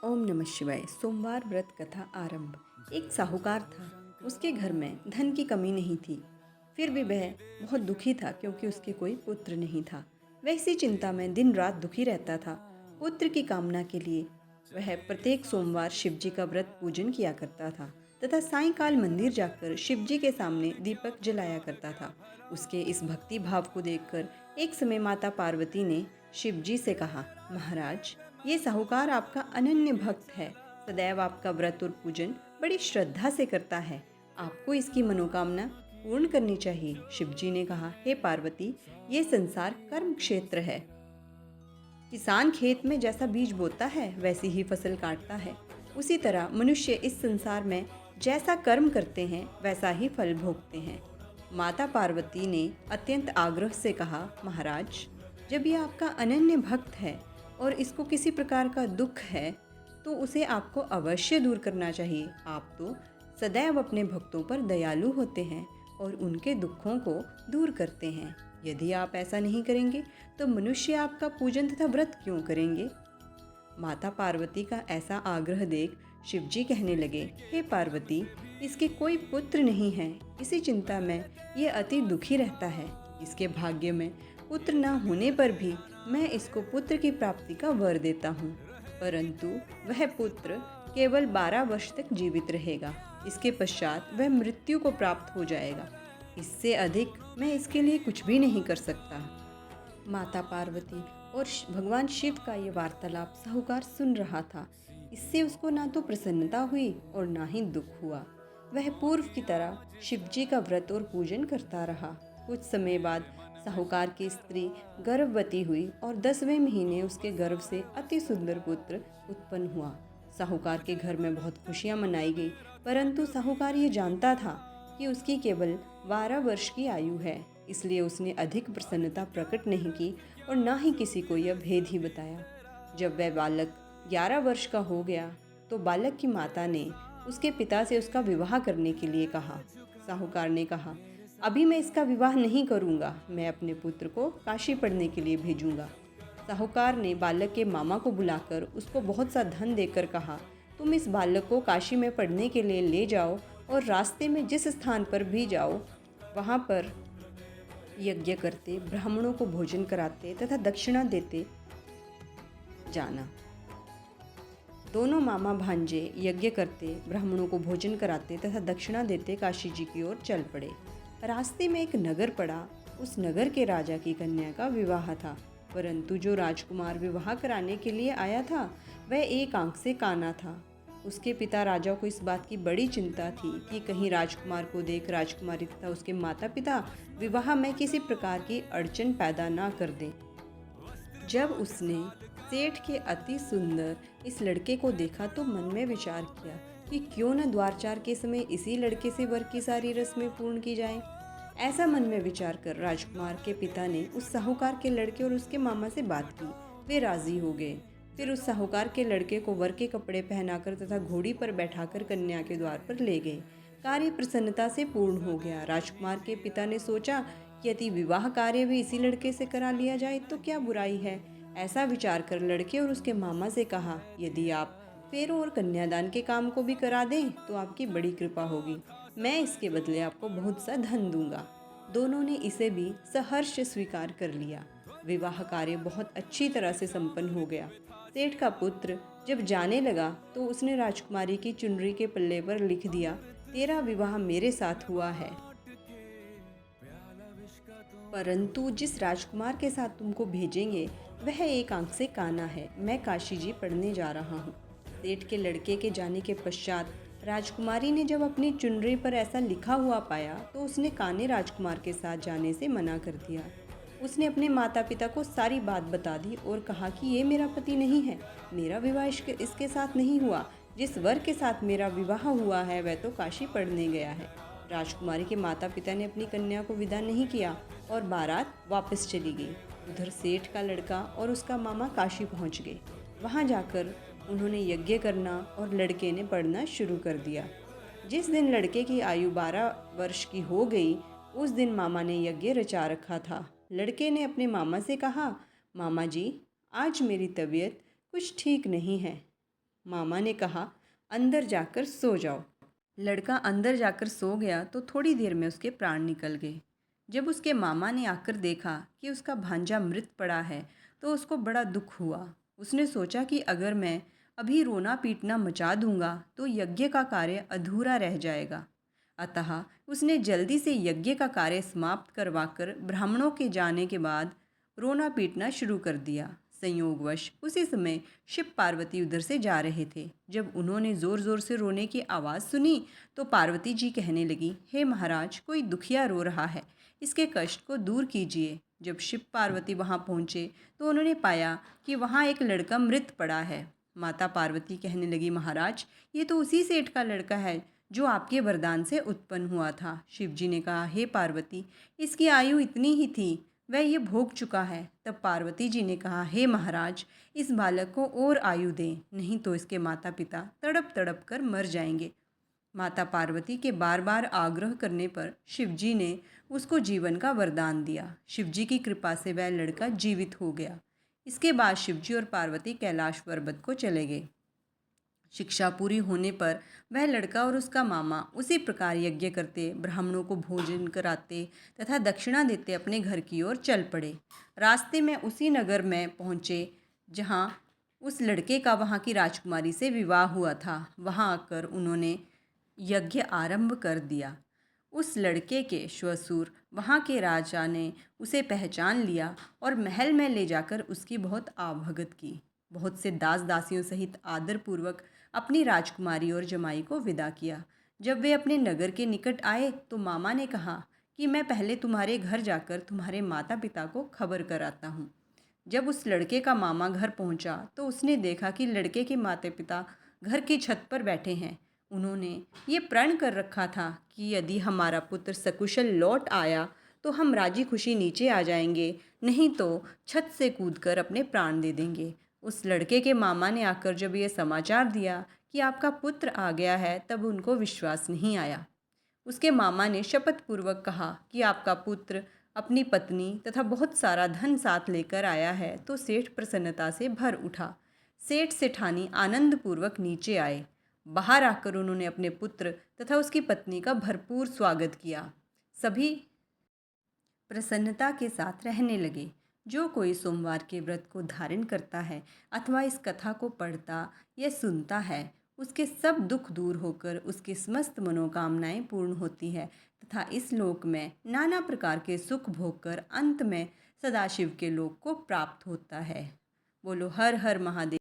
ओम नमः शिवाय। सोमवार व्रत कथा आरंभ। एक साहूकार था। उसके घर में धन की कमी नहीं थी। फिर भी वह बहुत दुखी था क्योंकि उसके कोई पुत्र नहीं था। वह इसी चिंता में दिन रात दुखी रहता था। पुत्र की कामना के लिए वह प्रत्येक सोमवार शिवजी का व्रत पूजन किया करता था तथा सायंकाल मंदिर जाकर शिवजी के सामने दीपक जलाया करता था। उसके इस भक्ति भाव को देखकर एक समय माता पार्वती ने शिवजी से कहा, महाराज, ये साहूकार आपका अनन्य भक्त है। सदैव आपका व्रत और पूजन बड़ी श्रद्धा से करता है। आपको इसकी मनोकामना पूर्ण करनी चाहिए। शिवजी ने कहा, हे पार्वती, ये संसार कर्म क्षेत्र है। किसान खेत में जैसा बीज बोता है वैसी ही फसल काटता है। उसी तरह मनुष्य इस संसार में जैसा कर्म करते हैं वैसा ही फल भोगते हैं। माता पार्वती ने अत्यंत आग्रह से कहा, महाराज, जब ये आपका अनन्य भक्त है और इसको किसी प्रकार का दुख है तो उसे आपको अवश्य दूर करना चाहिए। आप तो सदैव अपने भक्तों पर दयालु होते हैं और उनके दुखों को दूर करते हैं। यदि आप ऐसा नहीं करेंगे तो मनुष्य आपका पूजन तथा व्रत क्यों करेंगे? माता पार्वती का ऐसा आग्रह देख शिवजी कहने लगे, हे पार्वती, इसके कोई पुत्र नहीं है। इसी चिंता में ये अति दुखी रहता है। इसके भाग्य में पुत्र न होने पर भी मैं इसको पुत्र की प्राप्ति का वर देता हूँ, परंतु वह पुत्र केवल 12 वर्ष तक जीवित रहेगा। इसके पश्चात वह मृत्यु को प्राप्त हो जाएगा। इससे अधिक मैं इसके लिए कुछ भी नहीं कर सकता। माता पार्वती और भगवान शिव का ये वार्तालाप साहूकार सुन रहा था। इससे उसको ना तो प्रसन्नता हुई और ना ही दुख हुआ। वह पूर्व की तरह शिवजी का व्रत और पूजन करता रहा। कुछ समय बाद साहूकार की स्त्री गर्भवती हुई और 10वें महीने उसके गर्भ से अति सुंदर पुत्र उत्पन्न हुआ। साहूकार के घर में बहुत खुशियां मनाई गई, परंतु साहूकार ये जानता था कि उसकी केवल 12 वर्ष की आयु है। इसलिए उसने अधिक प्रसन्नता प्रकट नहीं की और ना ही किसी को यह भेद ही बताया। जब वह बालक 11 वर्ष का हो गया तो बालक की माता ने उसके पिता से उसका विवाह करने के लिए कहा। साहूकार ने कहा, अभी मैं इसका विवाह नहीं करूंगा, मैं अपने पुत्र को काशी पढ़ने के लिए भेजूंगा। साहूकार ने बालक के मामा को बुलाकर उसको बहुत सा धन देकर कहा, तुम इस बालक को काशी में पढ़ने के लिए ले जाओ और रास्ते में जिस स्थान पर भी जाओ वहाँ पर यज्ञ करते, ब्राह्मणों को भोजन कराते तथा दक्षिणा देते जाना। दोनों मामा भांजे यज्ञ करते, ब्राह्मणों को भोजन कराते तथा दक्षिणा देते काशी जी की ओर चल पड़े। रास्ते में एक नगर पड़ा। उस नगर के राजा की कन्या का विवाह था, परंतु जो राजकुमार विवाह कराने के लिए आया था वह एक आंख से काना था। उसके पिता राजा को इस बात की बड़ी चिंता थी कि कहीं राजकुमार को देख राजकुमारी तथा उसके माता पिता विवाह में किसी प्रकार की अड़चन पैदा ना कर दें। जब उसने सेठ के अति सुंदर इस लड़के को देखा तो मन में विचार किया कि क्यों न द्वारचार के समय इसी लड़के से वर की सारी रस्में पूर्ण की जाएं। ऐसा मन में विचार कर राजकुमार के पिता ने उस साहूकार के लड़के और उसके मामा से बात की। वे राजी हो गए। फिर उस साहूकार के लड़के को वर के कपड़े पहनाकर तथा घोड़ी पर बैठाकर कन्या के द्वार पर ले गए। कार्य प्रसन्नता से पूर्ण हो गया। राजकुमार के पिता ने सोचा कि यदि विवाह कार्य भी इसी लड़के से करा लिया जाए तो क्या बुराई है। ऐसा विचार कर लड़के और उसके मामा से कहा, यदि आप फेरों और कन्यादान के काम को भी करा दें तो आपकी बड़ी कृपा होगी। मैं इसके बदले आपको बहुत सा धन दूंगा। दोनों ने इसे भी सहर्ष स्वीकार कर लिया। विवाह कार्य बहुत अच्छी तरह से संपन्न हो गया। सेठ का पुत्र जब जाने लगा तो उसने राजकुमारी की चुनरी के पल्ले पर लिख दिया, तेरा विवाह मेरे साथ हुआ है, परंतु जिस राजकुमार के साथ तुमको भेजेंगे वह एक आंख से काना है। मैं काशी जी पढ़ने जा रहा हूँ। सेठ के लड़के के जाने के पश्चात राजकुमारी ने जब अपनी चुनरी पर ऐसा लिखा हुआ पाया तो उसने काने राजकुमार के साथ जाने से मना कर दिया। उसने अपने माता पिता को सारी बात बता दी और कहा कि ये मेरा पति नहीं है, मेरा विवाह इसके साथ नहीं हुआ। जिस वर के साथ मेरा विवाह हुआ है वह तो काशी पढ़ने गया है। राजकुमारी के माता पिता ने अपनी कन्या को विदा नहीं किया और बारात वापस चली गई। उधर सेठ का लड़का और उसका मामा काशी पहुंच गए। वहां जाकर उन्होंने यज्ञ करना और लड़के ने पढ़ना शुरू कर दिया। जिस दिन लड़के की आयु 12 वर्ष की हो गई उस दिन मामा ने यज्ञ रचा रखा था। लड़के ने अपने मामा से कहा, मामा जी, आज मेरी तबीयत कुछ ठीक नहीं है। मामा ने कहा, अंदर जाकर सो जाओ। लड़का अंदर जाकर सो गया तो थोड़ी देर में उसके प्राण निकल गए। जब उसके मामा ने आकर देखा कि उसका भांजा मृत पड़ा है तो उसको बड़ा दुख हुआ। उसने सोचा कि अगर मैं अभी रोना पीटना मचा दूंगा तो यज्ञ का कार्य अधूरा रह जाएगा। अतः उसने जल्दी से यज्ञ का कार्य समाप्त करवाकर ब्राह्मणों के जाने के बाद रोना पीटना शुरू कर दिया। संयोगवश उसी समय शिव पार्वती उधर से जा रहे थे। जब उन्होंने ज़ोर ज़ोर से रोने की आवाज़ सुनी तो पार्वती जी कहने लगी, हे महाराज, कोई दुखिया रो रहा है, इसके कष्ट को दूर कीजिए। जब शिव पार्वती वहाँ पहुँचे तो उन्होंने पाया कि वहाँ एक लड़का मृत पड़ा है। माता पार्वती कहने लगी, महाराज, ये तो उसी सेठ का लड़का है जो आपके वरदान से उत्पन्न हुआ था। शिवजी ने कहा, हे पार्वती, इसकी आयु इतनी ही थी, वह ये भोग चुका है। तब पार्वती जी ने कहा, हे महाराज, इस बालक को और आयु दें, नहीं तो इसके माता पिता तड़प तड़प कर मर जाएंगे। माता पार्वती के बार बार आग्रह करने पर शिवजी ने उसको जीवन का वरदान दिया। शिवजी की कृपा से वह लड़का जीवित हो गया। इसके बाद शिवजी और पार्वती कैलाश पर्वत को चले गए। शिक्षा पूरी होने पर वह लड़का और उसका मामा उसी प्रकार यज्ञ करते, ब्राह्मणों को भोजन कराते तथा दक्षिणा देते अपने घर की ओर चल पड़े। रास्ते में उसी नगर में पहुँचे जहाँ उस लड़के का वहाँ की राजकुमारी से विवाह हुआ था। वहाँ आकर उन्होंने यज्ञ आरंभ कर दिया। उस लड़के के श्वशुर वहाँ के राजा ने उसे पहचान लिया और महल में ले जाकर उसकी बहुत आवभगत की। बहुत से दास दासियों सहित आदरपूर्वक अपनी राजकुमारी और जमाई को विदा किया। जब वे अपने नगर के निकट आए तो मामा ने कहा कि मैं पहले तुम्हारे घर जाकर तुम्हारे माता पिता को खबर कराता हूँ। जब उस लड़के का मामा घर पहुँचा तो उसने देखा कि लड़के के माता पिता घर की छत पर बैठे हैं। उन्होंने ये प्रण कर रखा था कि यदि हमारा पुत्र सकुशल लौट आया तो हम राजी खुशी नीचे आ जाएंगे, नहीं तो छत से कूदकर अपने प्राण दे देंगे। उस लड़के के मामा ने आकर जब ये समाचार दिया कि आपका पुत्र आ गया है, तब उनको विश्वास नहीं आया। उसके मामा ने शपथ पूर्वक कहा कि आपका पुत्र अपनी पत्नी तथा बहुत सारा धन साथ लेकर आया है। तो सेठ प्रसन्नता से भर उठा। सेठ सेठानी आनंदपूर्वक नीचे आए। बाहर आकर उन्होंने अपने पुत्र तथा उसकी पत्नी का भरपूर स्वागत किया। सभी प्रसन्नता के साथ रहने लगे। जो कोई सोमवार के व्रत को धारण करता है अथवा इस कथा को पढ़ता या सुनता है, उसके सब दुख दूर होकर उसकी समस्त मनोकामनाएं पूर्ण होती है तथा इस लोक में नाना प्रकार के सुख भोगकर अंत में सदाशिव के लोक को प्राप्त होता है। बोलो हर हर महादेव।